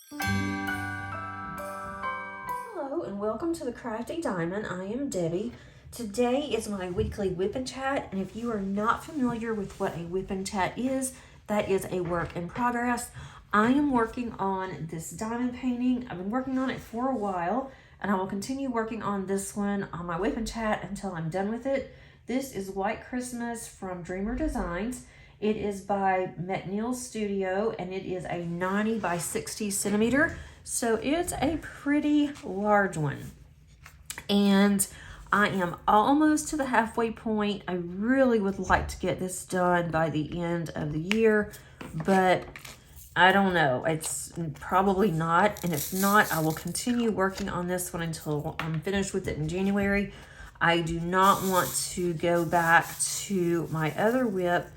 Hello and welcome to the Crafty Diamond. I am Debbie. Today is my weekly WIP Chat, and if you are not familiar with what a WIP Chat is, that is a work in progress. I am working on this diamond painting. I've been working on it for a while, and I will continue working on this one on my WIP Chat until I'm done with it. This is White Christmas from Dreamer Designs. It is by McNeil Studio, and it is a 90 by 60 centimeter. So it's a pretty large one. And I am almost to the halfway point. I really would like to get this done by the end of the year, but I don't know. It's probably not. And if not, I will continue working on this one until I'm finished with it in January. I do not want to go back to my other WIP,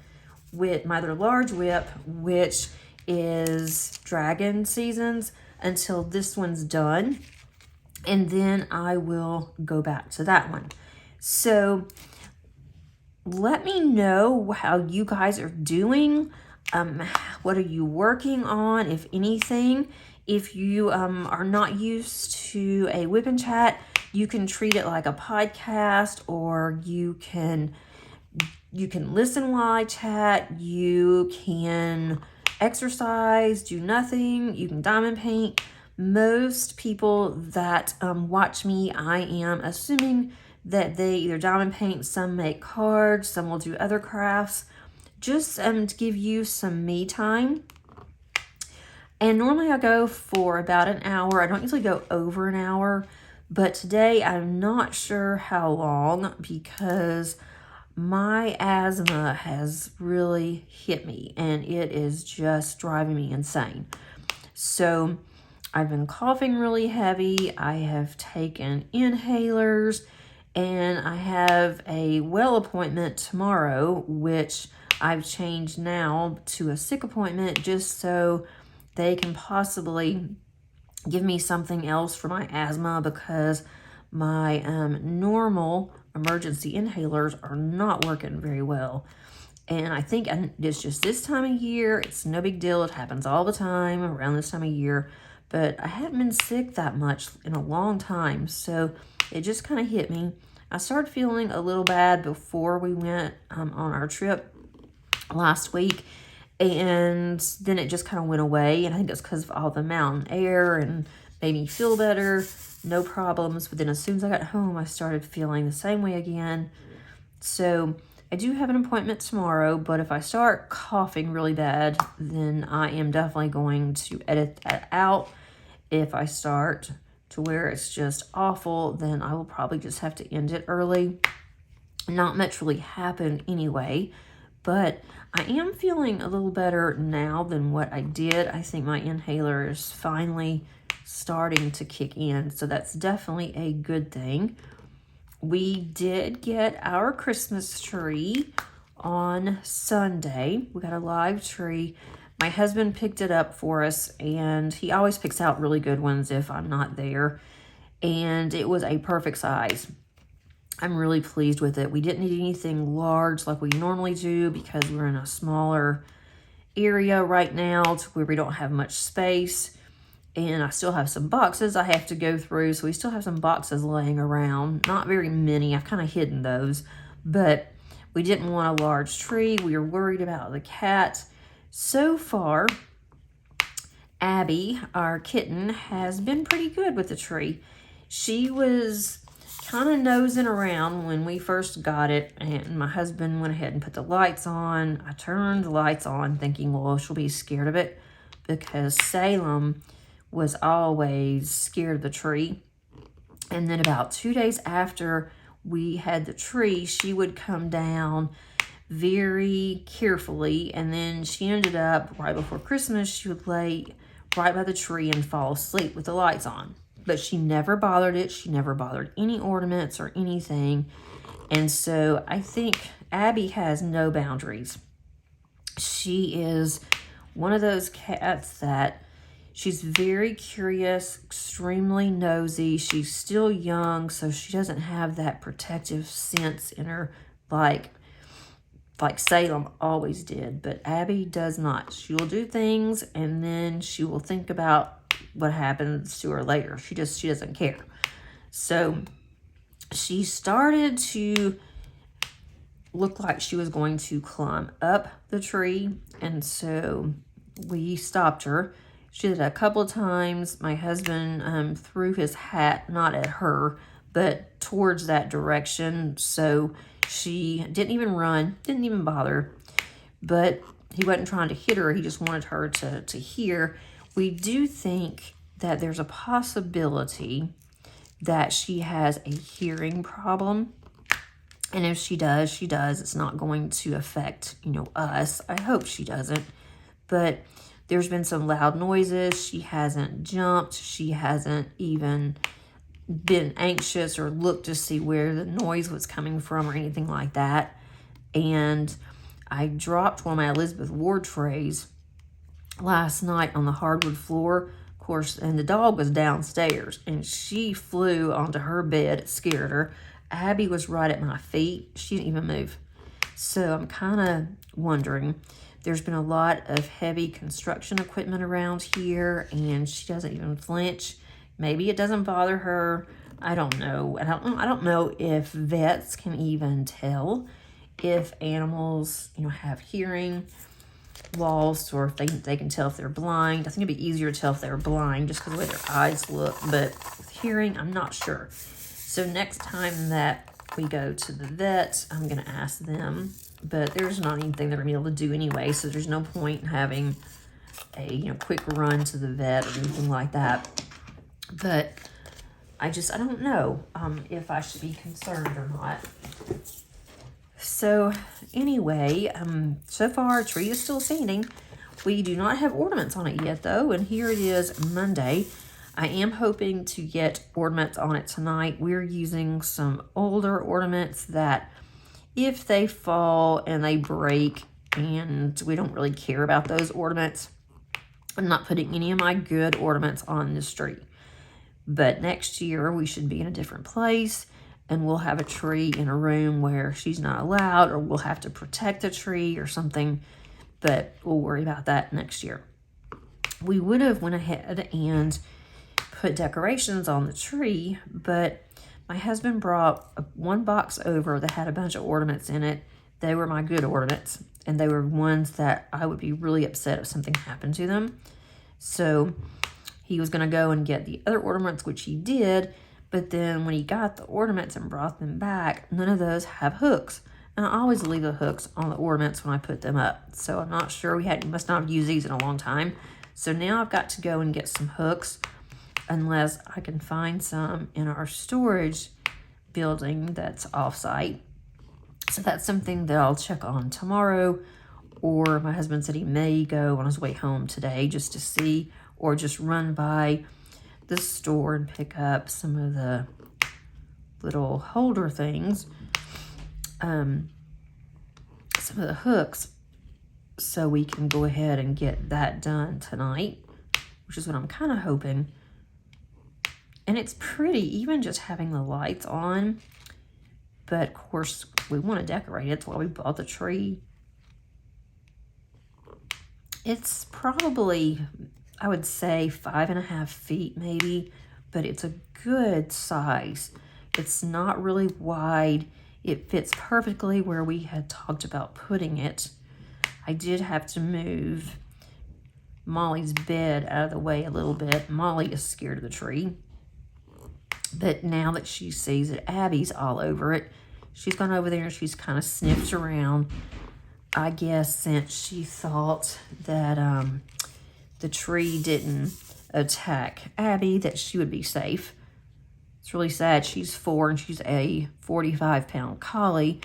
with my other large WIP, which is Dragon Seasons, until this one's done, and then I will go back to that one. So let me know how you guys are doing. What are you working on, if anything? If you are not used to a WIP Chat, you can treat it like a podcast, or you can listen while I chat. You can exercise, do nothing. You can diamond paint. Most people that watch me, I am assuming that they either diamond paint, some make cards, some will do other crafts, just to give you some me time. And normally I go for about an hour. I don't usually go over an hour, but today I'm not sure how long, because my asthma has really hit me and it is just driving me insane. So I've been coughing really heavy. I have taken inhalers, and I have a well appointment tomorrow, which I've changed now to a sick appointment, just so they can possibly give me something else for my asthma, because my normal emergency inhalers are not working very well. And I think it's just this time of year. It's no big deal. It happens all the time around this time of year. But I haven't been sick that much in a long time. So it just kind of hit me. I started feeling a little bad before we went on our trip last week. And then it just kind of went away. And I think it's because of all the mountain air and made me feel better. No problems. But then as soon as I got home, I started feeling the same way again. So I do have an appointment tomorrow, but if I start coughing really bad, then I am definitely going to edit that out. If I start to where it's just awful, then I will probably just have to end it early. Not much really happened anyway, but I am feeling a little better now than what I did. I think my inhaler is finally starting to kick in, so that's definitely a good thing. We did get our Christmas tree on Sunday. We got a live tree. My husband picked it up for us, and he always picks out really good ones if I'm not there, and it was a perfect size. I'm really pleased with it. We didn't need anything large like we normally do, because we're in a smaller area right now to where we don't have much space. And I still have some boxes I have to go through. So we still have some boxes laying around. Not very many. I've kind of hidden those. But we didn't want a large tree. We were worried about the cat. So far, Abby, our kitten, has been pretty good with the tree. She was kind of nosing around when we first got it. And my husband went ahead and put the lights on. I turned the lights on thinking, well, she'll be scared of it, because Salem was always scared of the tree. And then about 2 days after we had the tree, she would come down very carefully, and then she ended up, right before Christmas, she would lay right by the tree and fall asleep with the lights on. But she never bothered it. She never bothered any ornaments or anything. And so I think Abby has no boundaries. She is one of those cats that she's very curious, extremely nosy. She's still young, so she doesn't have that protective sense in her like Salem always did. But Abby does not. She will do things, and then she will think about what happens to her later. She doesn't care. So she started to look like she was going to climb up the tree, and so we stopped her. She did it a couple of times. My husband threw his hat, not at her, but towards that direction. So she didn't even run, didn't even bother. But he wasn't trying to hit her. He just wanted her to hear. We do think that there's a possibility that she has a hearing problem. And if she does, she does. It's not going to affect, us. I hope she doesn't. But there's been some loud noises. She hasn't jumped. She hasn't even been anxious or looked to see where the noise was coming from or anything like that. And I dropped one of my Elizabeth Ward trays last night on the hardwood floor, of course, and the dog was downstairs, and she flew onto her bed. It scared her. Abby was right at my feet. She didn't even move. So I'm kind of wondering. There's been a lot of heavy construction equipment around here, and she doesn't even flinch. Maybe it doesn't bother her. I don't know. I don't know if vets can even tell if animals, have hearing loss, or if they can tell if they're blind. I think it'd be easier to tell if they're blind just because of the way their eyes look. But with hearing, I'm not sure. So next time that we go to the vet, I'm going to ask them. But there's not anything they're going to be able to do anyway, so there's no point in having a quick run to the vet or anything like that. But I don't know if I should be concerned or not. So anyway, so far our tree is still standing. We do not have ornaments on it yet though, and here it is Monday. I am hoping to get ornaments on it tonight. We're using some older ornaments that if they fall and they break, and we don't really care about those ornaments, I'm not putting any of my good ornaments on this tree. But next year we should be in a different place, and we'll have a tree in a room where she's not allowed, or we'll have to protect a tree or something, but we'll worry about that next year. We would have went ahead and put decorations on the tree, but my husband brought one box over that had a bunch of ornaments in it. They were my good ornaments, and they were ones that I would be really upset if something happened to them. So he was going to go and get the other ornaments, which he did, but then when he got the ornaments and brought them back, none of those have hooks. And I always leave the hooks on the ornaments when I put them up. So I'm not sure, must not have used these in a long time. So now I've got to go and get some hooks, unless I can find some in our storage building that's off-site. So that's something that I'll check on tomorrow, or my husband said he may go on his way home today just to see, or just run by the store and pick up some of the little holder things, some of the hooks, so we can go ahead and get that done tonight, which is what I'm kind of hoping. And it's pretty, even just having the lights on. But of course, we want to decorate it. That's why we bought the tree. It's probably, I would say, 5.5 feet maybe, but it's a good size. It's not really wide. It fits perfectly where we had talked about putting it. I did have to move Molly's bed out of the way a little bit. Molly is scared of the tree. But now that she sees that Abby's all over it, she's gone over there and she's kind of sniffed around. I guess since she thought that the tree didn't attack Abby, that she would be safe. It's really sad. She's 4 and she's a 45-pound collie,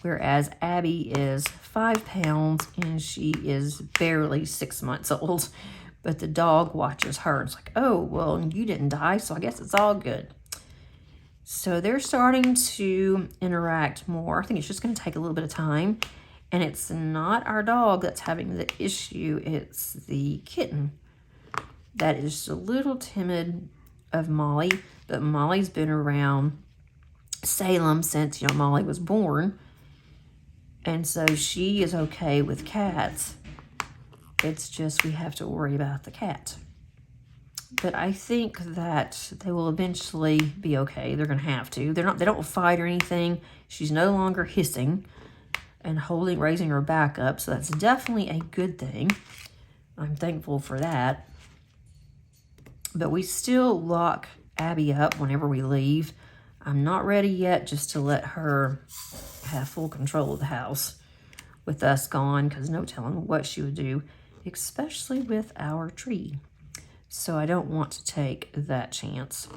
whereas Abby is 5 pounds and she is barely 6 months old. But the dog watches her. It's like, oh, well, you didn't die, so I guess it's all good. So they're starting to interact more. I think it's just going to take a little bit of time. And it's not our dog that's having the issue. It's the kitten that is just a little timid of Molly. But Molly's been around Salem since, Molly was born. And so she is okay with cats. It's just we have to worry about the cat. But I think that they will eventually be okay. They're going to have to. They don't fight or anything. She's no longer hissing and raising her back up. So that's definitely a good thing. I'm thankful for that. But we still lock Abby up whenever we leave. I'm not ready yet just to let her have full control of the house with us gone, because no telling what she would do, especially with our tree. So I don't want to take that chance.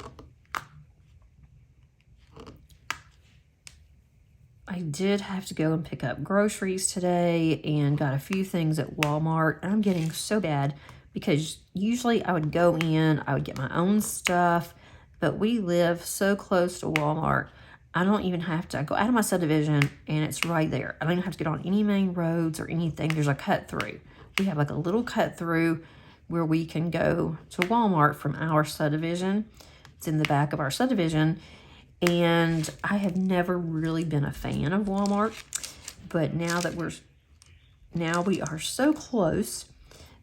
I did have to go and pick up groceries today and got a few things at Walmart. And I'm getting so bad because usually I would go in, I would get my own stuff, but we live so close to Walmart. I don't even have to, I go out of my subdivision and it's right there. I don't even have to get on any main roads or anything. There's a cut through. We have like a little cut through where we can go to Walmart from our subdivision. It's in the back of our subdivision. And I have never really been a fan of Walmart, but now we are so close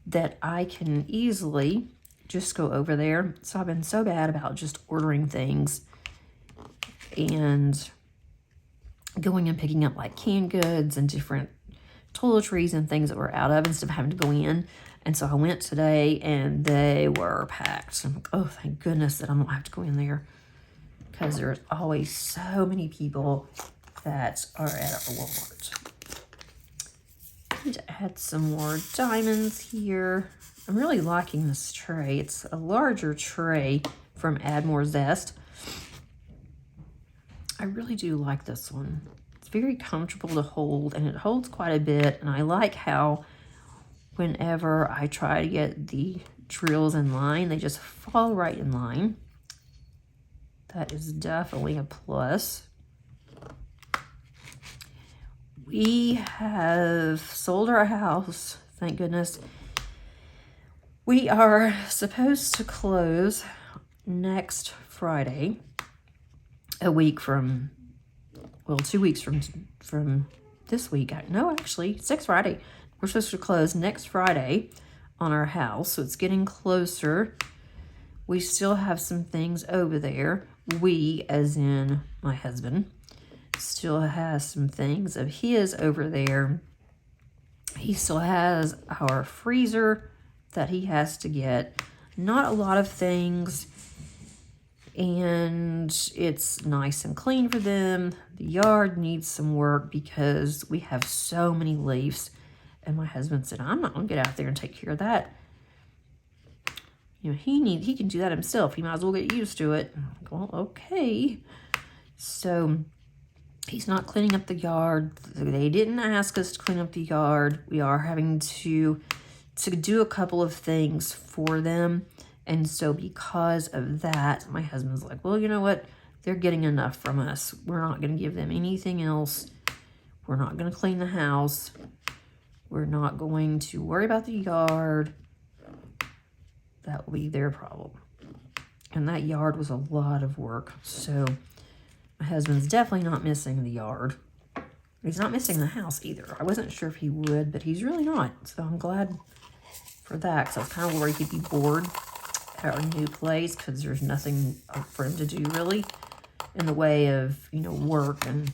that I can easily just go over there. So I've been so bad about just ordering things and going and picking up like canned goods and different toiletries and things that we're out of instead of having to go in. And so I went today and they were packed. I'm like, oh, thank goodness that I don't have to go in there, because there's always so many people that are at our Walmart. I need to add some more diamonds here. I'm really liking this tray. It's a larger tray from Add More Zest. I really do like this one. It's very comfortable to hold, and it holds quite a bit. And I like how whenever I try to get the drills in line, they just fall right in line. That is definitely a plus. We have sold our house, thank goodness. We are supposed to close next Friday, a week from, well, 2 weeks from this week. No, actually, it's next Friday. We're supposed to close next Friday on our house, so it's getting closer. We still have some things over there. We, as in my husband, still has some things of his over there. He still has our freezer that he has to get. Not a lot of things. And it's nice and clean for them. The yard needs some work because we have so many leaves. And my husband said, I'm not going to get out there and take care of that. You know, he can do that himself. He might as well get used to it. I'm like, well, okay. So he's not cleaning up the yard. They didn't ask us to clean up the yard. We are having to do a couple of things for them. And so because of that, my husband's like, well, you know what? They're getting enough from us. We're not going to give them anything else. We're not going to clean the house. We're not going to worry about the yard. That will be their problem. And that yard was a lot of work. So my husband's definitely not missing the yard. He's not missing the house either. I wasn't sure if he would, but he's really not. So I'm glad for that, because I was kind of worried he'd be bored at our new place, because there's nothing for him to do really in the way of, you know, work and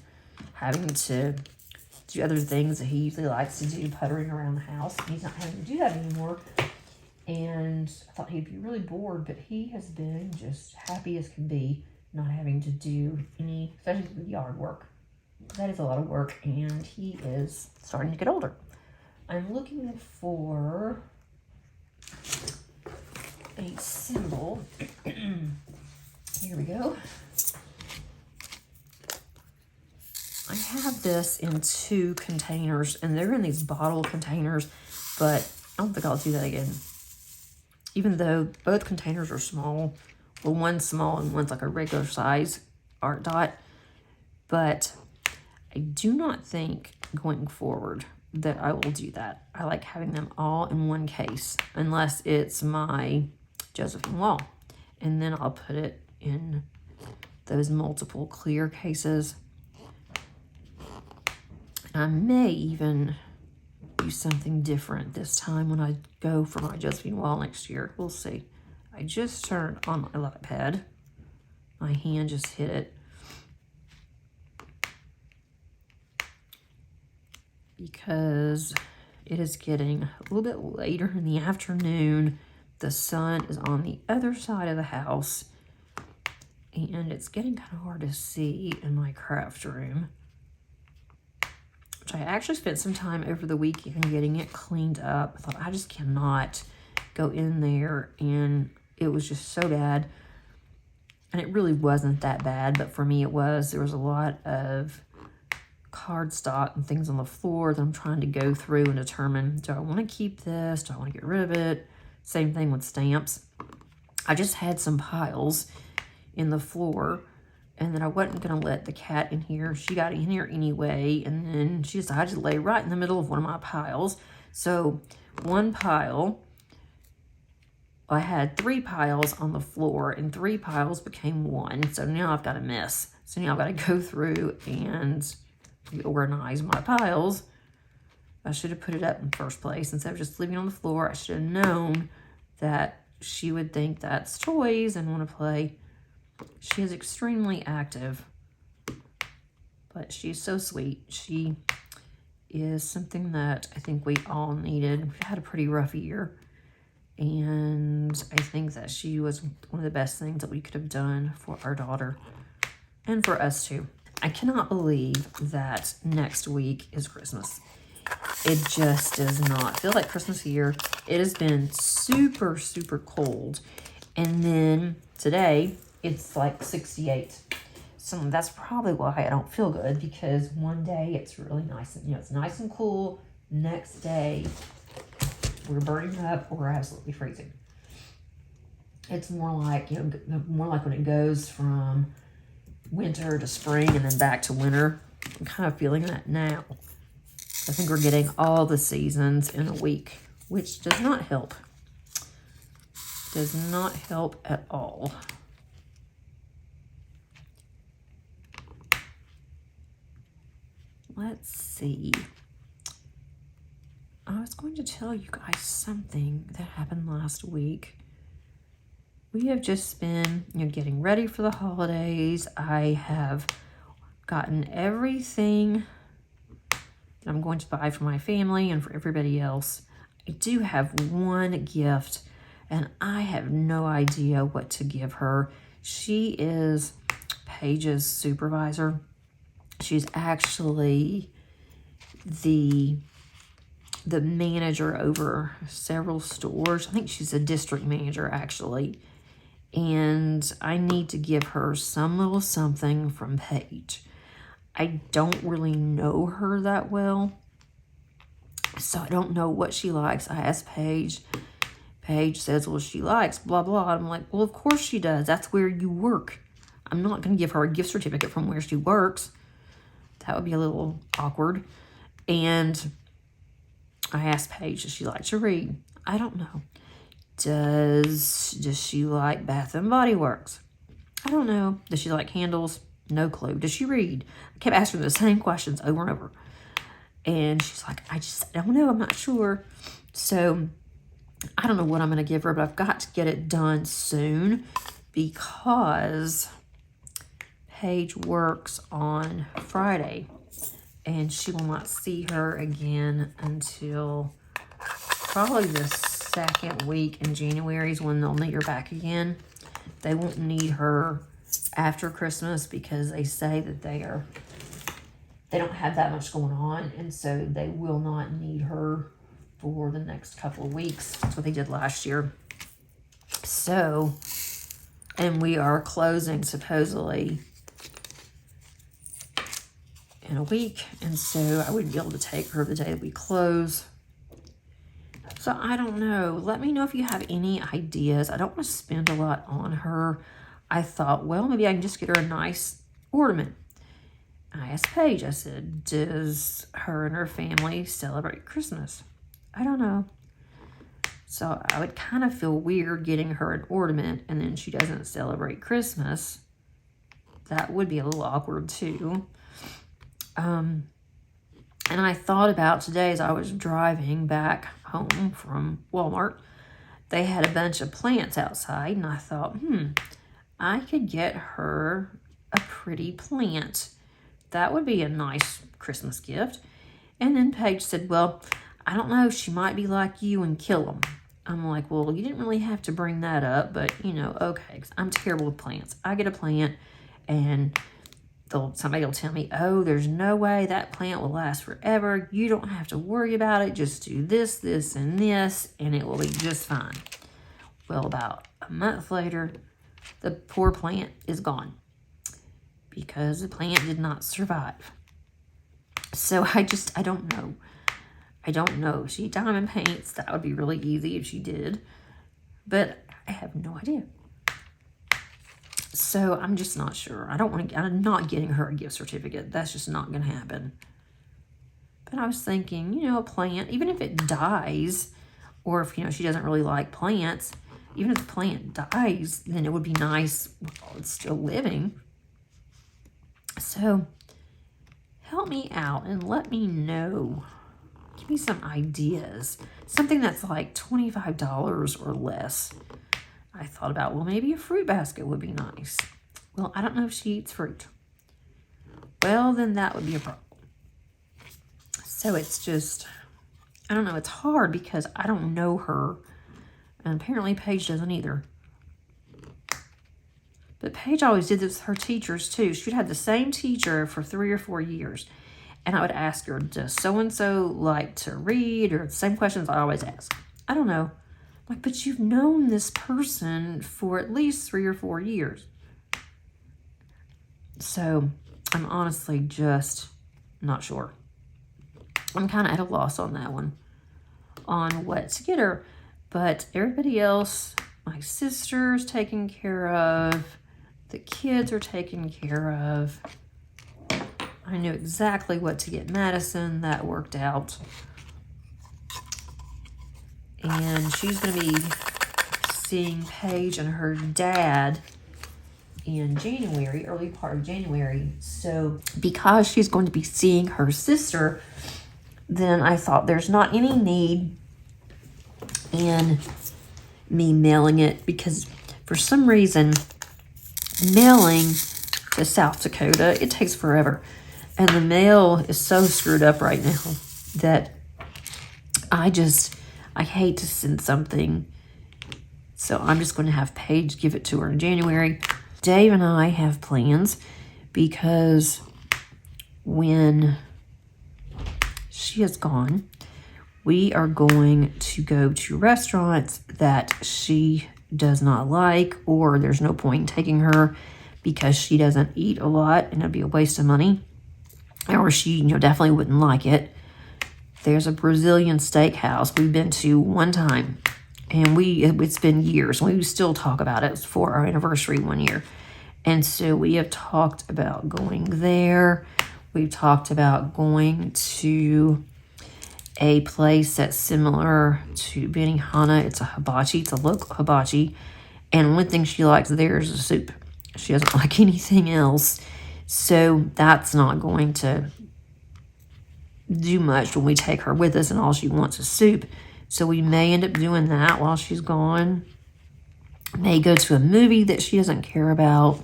having to do other things that he usually likes to do, puttering around the house. He's not having to do that anymore. And I thought he'd be really bored, but he has been just happy as can be, not having to do any, especially the yard work. That is a lot of work, and he is starting to get older. I'm looking for a symbol. Here we go. I have this in 2 containers, and they're in these bottle containers, but I don't think I'll do that again. Even though both containers are small. Well, one's small and one's like a regular size art dot. But I do not think going forward that I will do that. I like having them all in one case, unless it's my Josephine Wall. And then I'll put it in those multiple clear cases. I may even do something different this time when I go for my Josephine Wall next year. We'll see. I just turned on my iPad. My hand just hit it. Because it is getting a little bit later in the afternoon. The sun is on the other side of the house. And it's getting kind of hard to see in my craft room. Which I actually spent some time over the weekend getting it cleaned up. I thought I just cannot go in there, and it was just so bad. And it really wasn't that bad, but for me it was. There was a lot of cardstock and things on the floor that I'm trying to go through and determine, do I want to keep this? Do I want to get rid of it? Same thing with stamps. I just had some piles in the floor, and then I wasn't going to let the cat in here. She got in here anyway, and then she decided to lay right in the middle of one of my piles. So one pile, I had 3 piles on the floor, and 3 piles became 1. So now I've got a mess. So now I've got to go through and reorganize my piles. I should have put it up in the first place instead of just leaving it on the floor. I should have known that she would think that's toys and want to play. She is extremely active, but she's so sweet. She is something that I think we all needed. We've had a pretty rough year, and I think that she was one of the best things that we could have done for our daughter and for us too. I cannot believe that next week is Christmas. It just does not feel like Christmas here. It has been super, super cold, and then today it's like 68. So that's probably why I don't feel good, because one day it's really nice and, it's nice and cool. Next day we're burning up or we're absolutely freezing. It's more like, more like when it goes from winter to spring and then back to winter. I'm kind of feeling that now. I think we're getting all the seasons in a week, which does not help. Does not help at all. Let's see. I was going to tell you guys something that happened last week. We have just been, getting ready for the holidays. I have gotten everything that I'm going to buy for my family and for everybody else. I do have one gift, and I have no idea what to give her. She is Paige's supervisor. She's actually the manager over several stores. I think she's a district manager, actually. And I need to give her some little something from Paige. I don't really know her that well, so I don't know what she likes. I asked Paige. Paige says, well, she likes blah, blah. I'm like, well, of course she does. That's where you work. I'm not going to give her a gift certificate from where she works. That would be a little awkward. And I asked Paige, does she like to read? I don't know. Does she like Bath and Body Works? I don't know. Does she like candles? No clue. Does she read? I kept asking her the same questions over and over. And she's like, I don't know. I'm not sure. So I don't know what I'm going to give her, but I've got to get it done soon because Paige works on Friday, and she will not see her again until probably the second week in January is when they'll need her back again. They won't need her after Christmas because they say that they don't have that much going on, and so they will not need her for the next couple of weeks. That's what they did last year. So, and we are closing supposedly in a week, and so I would be able to take her the day that we close. So I don't know. Let me know if you have any ideas. I don't want to spend a lot on her. I thought, well, maybe I can just get her a nice ornament. I asked Paige, I said, does her and her family celebrate Christmas? I don't know. So I would kind of feel weird getting her an ornament and then she doesn't celebrate Christmas. That would be a little awkward too. And I thought about today as I was driving back home from Walmart they had a bunch of plants outside, and I thought, I could get her a pretty plant. That would be a nice Christmas gift. And then Paige said, well, I don't know, she might be like you and kill them. I'm like, well, you didn't really have to bring that up, but, you know, okay, 'cause I'm terrible with plants. I get a plant, and somebody will tell me, oh, there's no way that plant will last forever. You don't have to worry about it. Just do this, this, and this, and it will be just fine. Well, about a month later, the poor plant is gone because the plant did not survive. So I don't know. I don't know. She diamond paints. That would be really easy if she did. But I have no idea. So I'm just not sure. I'm not getting her a gift certificate. That's just not going to happen. But I was thinking, you know, a plant, even if it dies, or if, you know, she doesn't really like plants, even if the plant dies, then it would be nice while it's still living. So help me out and let me know. Give me some ideas. Something that's like $25 or less. I thought about, well, maybe a fruit basket would be nice. Well, I don't know if she eats fruit. Well, then that would be a problem. So it's just, I don't know. It's hard because I don't know her. And apparently Paige doesn't either. But Paige always did this with her teachers too. She'd had the same teacher for 3 or 4 years. And I would ask her, does so-and-so like to read? Or the same questions I always ask. I don't know. Like, but you've known this person for at least 3 or 4 years. So I'm honestly just not sure. I'm kind of at a loss on that one, on what to get her. But everybody else, my sister's taken care of. The kids are taken care of. I knew exactly what to get Madison. That worked out. And she's going to be seeing Paige and her dad in January, early part of January. So because she's going to be seeing her sister, then I thought there's not any need in me mailing it, because for some reason mailing to South Dakota, it takes forever. And the mail is so screwed up right now that I hate to send something. So I'm just going to have Paige give it to her in January. Dave and I have plans because when she is gone, we are going to go to restaurants that she does not like, or there's no point in taking her because she doesn't eat a lot and it'd be a waste of money, or she, you know, definitely wouldn't like it. There's a Brazilian steakhouse we've been to one time, and it's been years. We still talk about it. It was for our anniversary one year. And so we have talked about going there. We've talked about going to a place that's similar to Benihana. It's a hibachi. It's a local hibachi. And one thing she likes there is the soup. She doesn't like anything else. So that's not going to do much when we take her with us, and all she wants is soup. So we may end up doing that while she's gone. May go to a movie that she doesn't care about,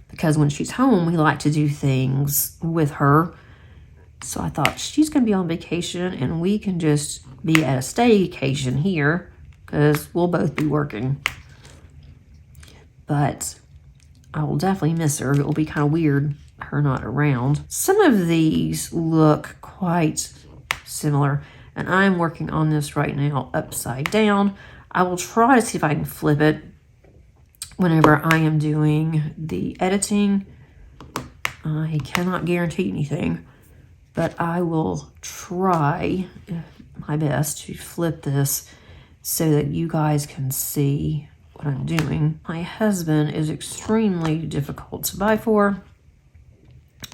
because when she's home, we like to do things with her. So I thought, she's going to be on vacation and we can just be at a staycation here because we'll both be working. But I will definitely miss her. It will be kind of weird, her not around. Some of these look quite similar, and I'm working on this right now upside down. I will try to see if I can flip it whenever I am doing the editing. I cannot guarantee anything, but I will try my best to flip this so that you guys can see what I'm doing. My husband is extremely difficult to buy for.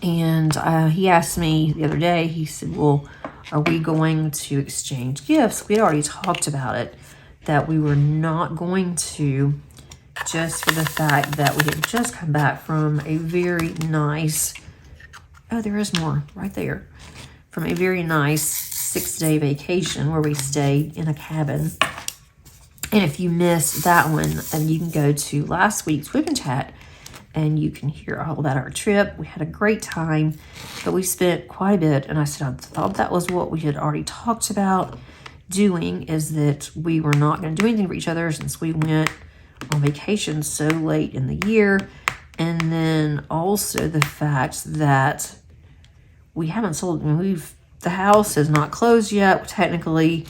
And he asked me the other day, he said, well, are we going to exchange gifts? We had already talked about it, that we were not going to, just for the fact that we had just come back from a very nice, oh, there is more right there, from a very nice 6-day vacation where we stayed in a cabin. And if you missed that one, then you can go to last week's WIP Chat and you can hear all about our trip. We had a great time, but we spent quite a bit. And I said, I thought that was what we had already talked about doing, is that we were not going to do anything for each other since we went on vacation so late in the year. And then also the fact that we haven't sold, the house is not closed yet. Technically,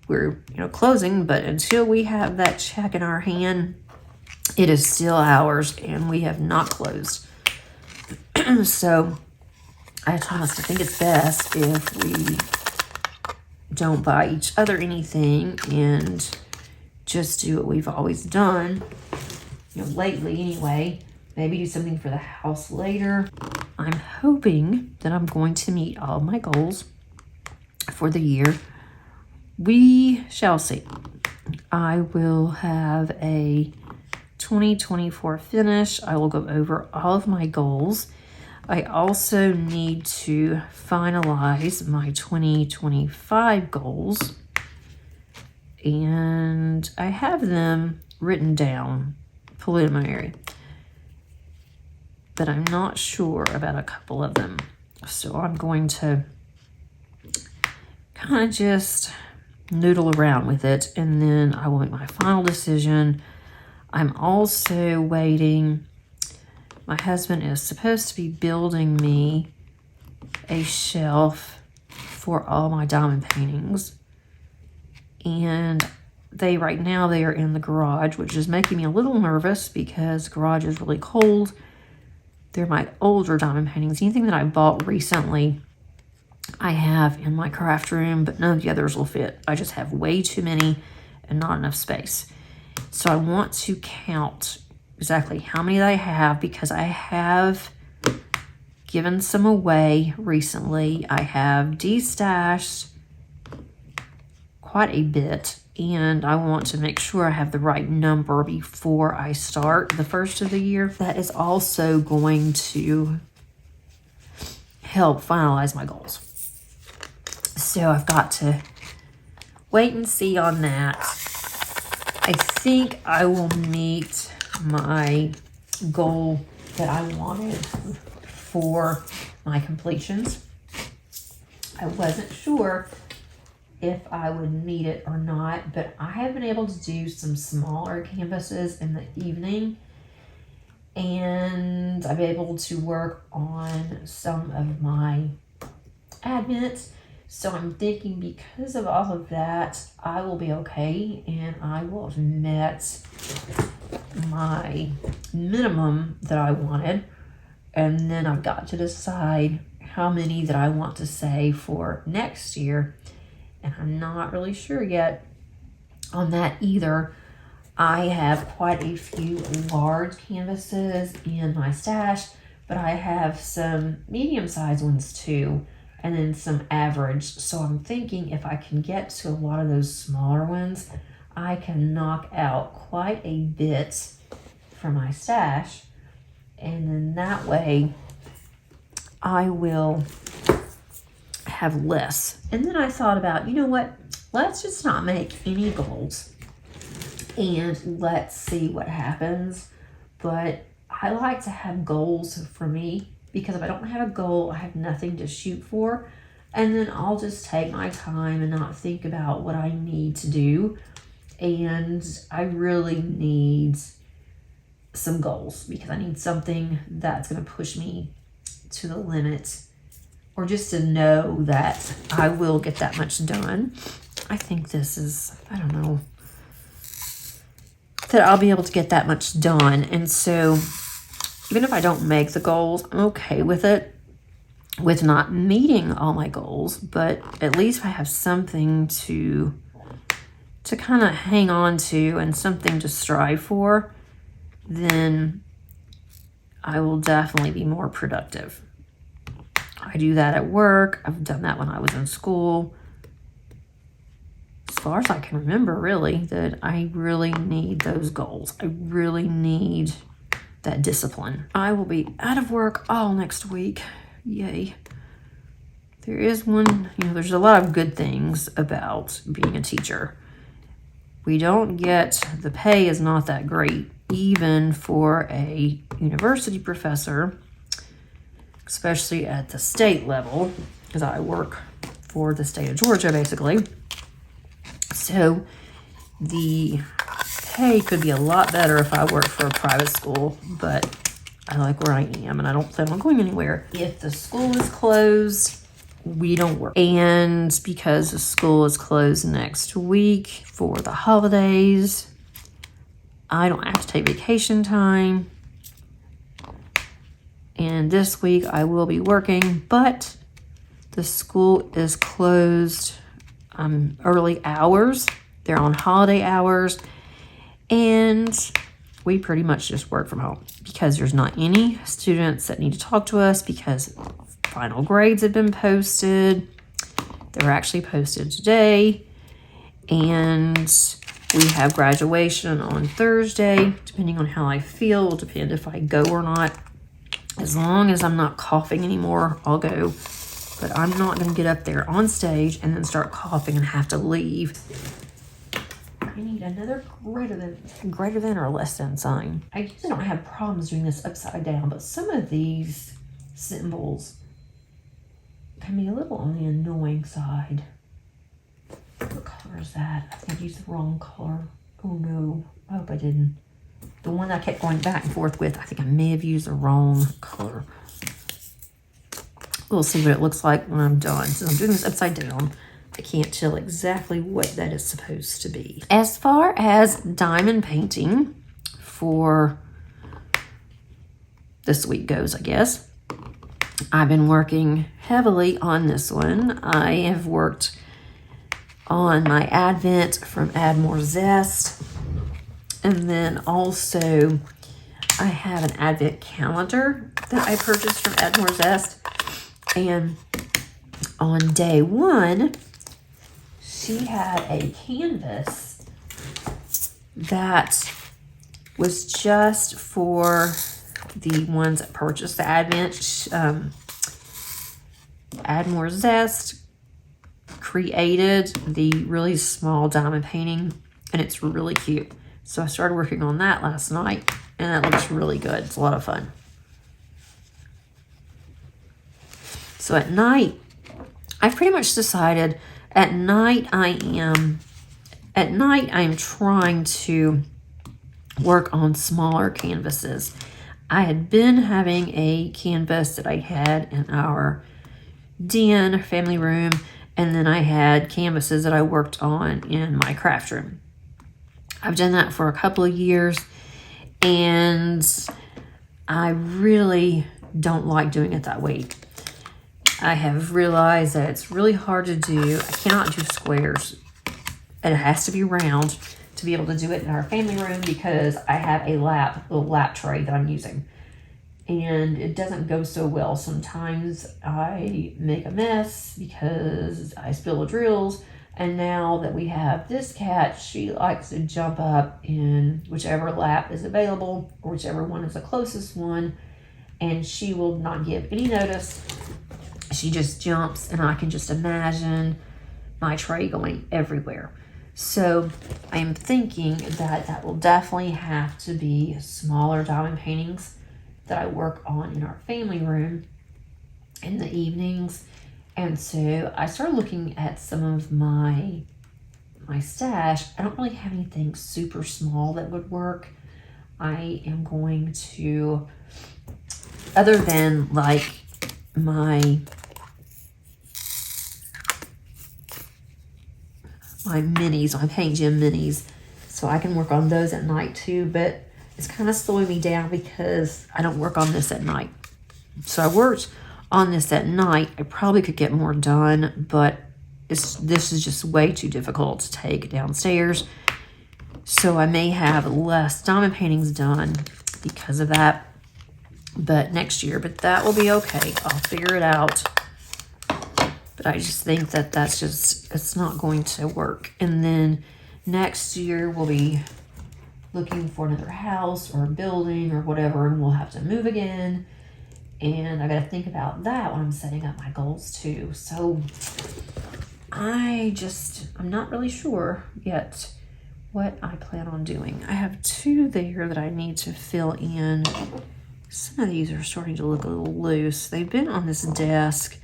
we're, closing, but until we have that check in our hand, it is still ours, and we have not closed. So I told us, I think it's best if we don't buy each other anything and just do what we've always done, lately anyway. Maybe do something for the house later. I'm hoping that I'm going to meet all my goals for the year. We shall see. I will have a 2024 finish. I will go over all of my goals. I also need to finalize my 2025 goals. And I have them written down, preliminary. But I'm not sure about a couple of them. So I'm going to kind of just noodle around with it, and then I will make my final decision. I'm also waiting. My husband is supposed to be building me a shelf for all my diamond paintings. And right now they are in the garage, which is making me a little nervous because the garage is really cold. They're my older diamond paintings. Anything that I bought recently, I have in my craft room, but none of the others will fit. I just have way too many and not enough space. So I want to count exactly how many I have, because I have given some away recently. I have destashed quite a bit, and I want to make sure I have the right number before I start the first of the year. That is also going to help finalize my goals. So I've got to wait and see on that. I think I will meet my goal that I wanted for my completions. I wasn't sure if I would meet it or not, but I have been able to do some smaller canvases in the evening, and I've been able to work on some of my admins. So I'm thinking because of all of that, I will be okay, and I will have met my minimum that I wanted. And then I've got to decide how many that I want to say for next year. And I'm not really sure yet on that either. I have quite a few large canvases in my stash, but I have some medium-sized ones too, and then some average. So I'm thinking if I can get to a lot of those smaller ones, I can knock out quite a bit from my stash. And then that way I will have less. And then I thought about, you know what? Let's just not make any goals and let's see what happens. But I like to have goals for me, because if I don't have a goal, I have nothing to shoot for. And then I'll just take my time and not think about what I need to do. And I really need some goals, because I need something that's going to push me to the limit, or just to know that I will get that much done. I think this is, I don't know, that I'll be able to get that much done. And so even if I don't make the goals, I'm okay with it, with not meeting all my goals, but at least I have something to kind of hang on to and something to strive for, then I will definitely be more productive. I do that at work. I've done that when I was in school. As far as I can remember, really, that I really need those goals. I really need that discipline. I will be out of work all next week. Yay. There is one, there's a lot of good things about being a teacher. we don't get, the pay is not that great, even for a university professor, especially at the state level, because I work for the state of Georgia, basically. So the pay could be a lot better if I worked for a private school, but I like where I am, and I don't plan on going anywhere. If the school is closed, we don't work. And because the school is closed next week for the holidays, I don't have to take vacation time. And this week I will be working, but the school is closed early hours. They're on holiday hours, and we pretty much just work from home because there's not any students that need to talk to us because final grades have been posted. They were actually posted today, and we have graduation on Thursday. Depending on how I feel, will depend if I go or not. As long as I'm not coughing anymore, I'll go. But I'm not going to get up there on stage and then start coughing and have to leave. I need another greater than or less than sign. I usually don't have problems doing this upside down, but some of these symbols can be a little on the annoying side. What color is that? I think I used the wrong color. Oh no, I hope I didn't. The one I kept going back and forth with, I think I may have used the wrong color. We'll see what it looks like when I'm done. Since I'm doing this upside down, I can't tell exactly what that is supposed to be. As far as diamond painting for this week goes, I guess, I've been working heavily on this one. I have worked on my Advent from Add More Zest. And then also I have an Advent calendar that I purchased from Add More Zest. And on day one, she had a canvas that was just for the ones that purchased the Advent. Add More Zest created the really small diamond painting, and it's really cute. So I started working on that last night, and that looks really good. It's a lot of fun. So at night, I've pretty much decided at night I am trying to work on smaller canvases. I had been having a canvas that I had in our den, family room, and then I had canvases that I worked on in my craft room. I've done that for a couple of years, and I really don't like doing it that way. I have realized that it's really hard to do. I cannot do squares. It has to be round to be able to do it in our family room because I have a little lap tray that I'm using. And it doesn't go so well. Sometimes I make a mess because I spill the drills. And now that we have this cat, she likes to jump up in whichever lap is available, or whichever one is the closest one, and she will not give any notice. She just jumps, and I can just imagine my tray going everywhere. So I'm thinking that that will definitely have to be smaller diamond paintings that I work on in our family room in the evenings. And so I started looking at some of my stash. I don't really have anything super small that would work. I am going to, other than like my minis, my paint gym minis, so I can work on those at night too, but it's kind of slowing me down because I don't work on this at night. So I worked on this at night. I probably could get more done, but this is just way too difficult to take downstairs. So I may have less diamond paintings done because of that, but next year, but that will be okay. I'll figure it out. But I just think that that's just, it's not going to work. And then next year we'll be looking for another house or a building or whatever, and we'll have to move again. And I got to think about that when I'm setting up my goals too. So I'm not really sure yet what I plan on doing. I have 2 there that I need to fill in. Some of these are starting to look a little loose. They've been on this desk,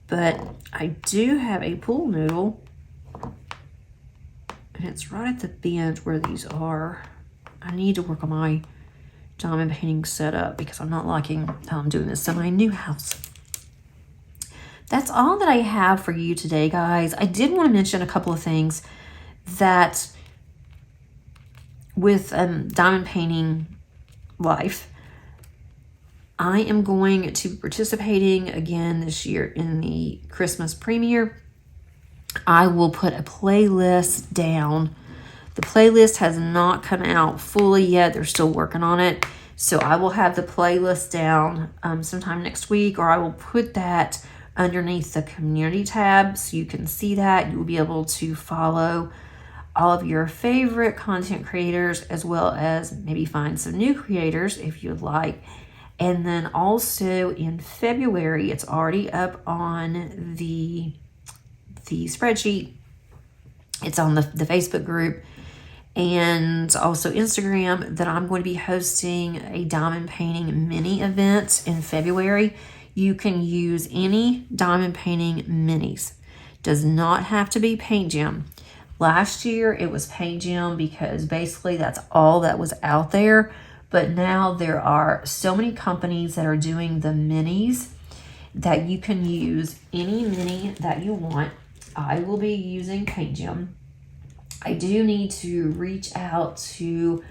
but I do have a pool noodle, and it's right at the bend where these are. I need to work on my diamond painting setup because I'm not liking how I'm doing this in my new house. That's all that I have for you today, guys. I did want to mention a couple of things that with diamond painting life, I am going to be participating again this year in the Christmas premiere. I will put a playlist down. The playlist has not come out fully yet. They're still working on it. So I will have the playlist down sometime next week, or I will put that underneath the community tab so you can see that. You will be able to follow all of your favorite content creators, as well as maybe find some new creators if you'd like. And then also in February, it's already up on the spreadsheet. It's on the Facebook group and also Instagram, that I'm going to be hosting a diamond painting mini event in February. You can use any diamond painting minis. Does not have to be Paint Gem. Last year it was Paint Gem because basically that's all that was out there. But now there are so many companies that are doing the minis that you can use any mini that you want. I will be using Paint Gem. I do need to reach out to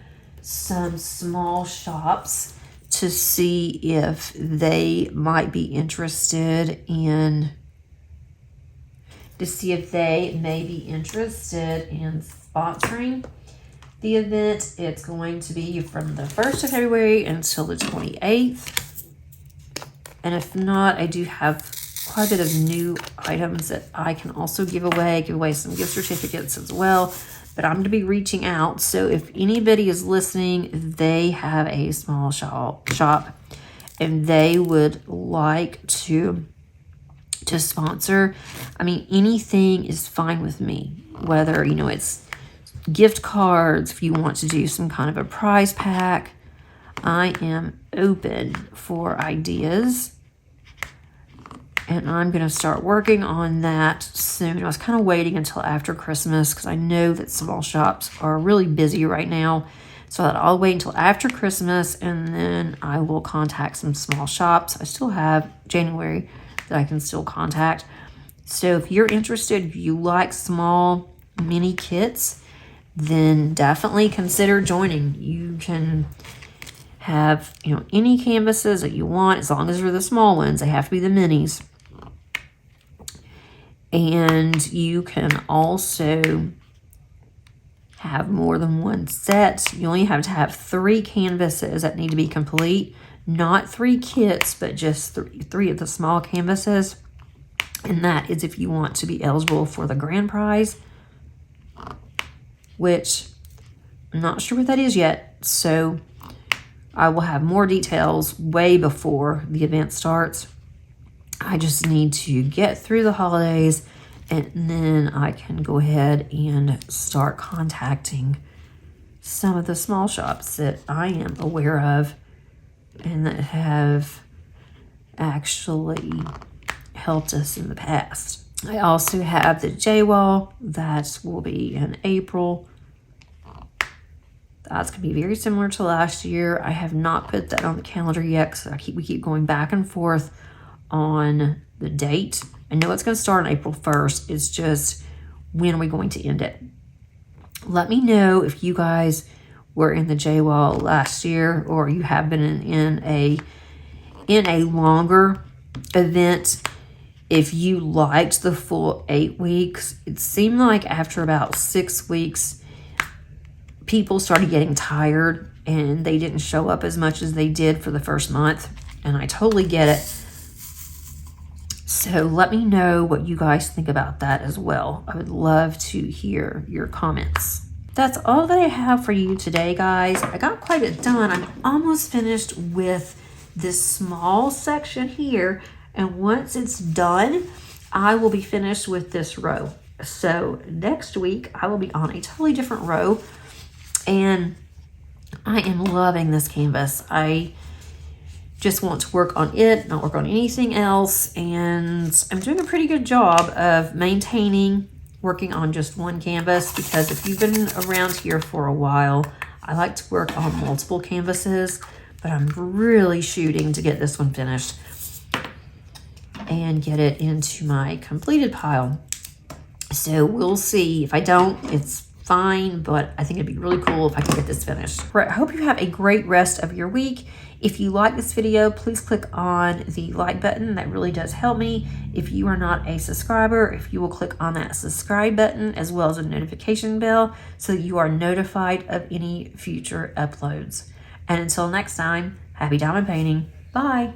some small shops to see if they might be interested in, sponsoring the event. It's going to be from the 1st of February until the 28th. And if not, I do have quite a bit of new items that I can also give away some gift certificates as well. But I'm going to be reaching out. So if anybody is listening, they have a small shop and they would like to sponsor, I mean, anything is fine with me. Whether, you know, it's gift cards, if you want to do some kind of a prize pack, I am open for ideas. And I'm going to start working on that soon. I was kind of waiting until after Christmas because I know that small shops are really busy right now. So I'll wait until after Christmas and then I will contact some small shops. I still have January that I can still contact. So if you're interested, if you like small mini kits, then definitely consider joining. You can have, you know, any canvases that you want, as long as they're the small ones. They have to be the minis. And you can also have more than one set. You only have to have 3 canvases that need to be complete. Not 3 kits, but just three of the small canvases. And that is if you want to be eligible for the grand prize, which I'm not sure what that is yet. So I will have more details way before the event starts. I just need to get through the holidays and then I can go ahead and start contacting some of the small shops that I am aware of and that have actually helped us in the past. I also have the J-Wall that will be in April. That's going to be very similar to last year. I have not put that on the calendar yet because we keep going back and forth on the date. I know it's going to start on April 1st. It's just when are we going to end it? Let me know if you guys were in the J-Wall last year or you have been in a longer event. If you liked the full 8 weeks, it seemed like after about 6 weeks, people started getting tired and they didn't show up as much as they did for the first month. And I totally get it. So let me know what you guys think about that as well. I would love to hear your comments. That's all that I have for you today, guys. I got quite a bit done. I'm almost finished with this small section here. And once it's done, I will be finished with this row. So next week I will be on a totally different row, and I am loving this canvas. I just want to work on it, not work on anything else, and I'm doing a pretty good job of maintaining working on just one canvas, because if you've been around here for a while, I like to work on multiple canvases, but I'm really shooting to get this one finished and get it into my completed pile. So we'll see. If I don't, it's fine, but I think it'd be really cool if I could get this finished. Right, I hope you have a great rest of your week. If you like this video, please click on the like button. That really does help me. If you are not a subscriber, if you will click on that subscribe button as well as a notification bell so that you are notified of any future uploads. And until next time, happy diamond painting. Bye.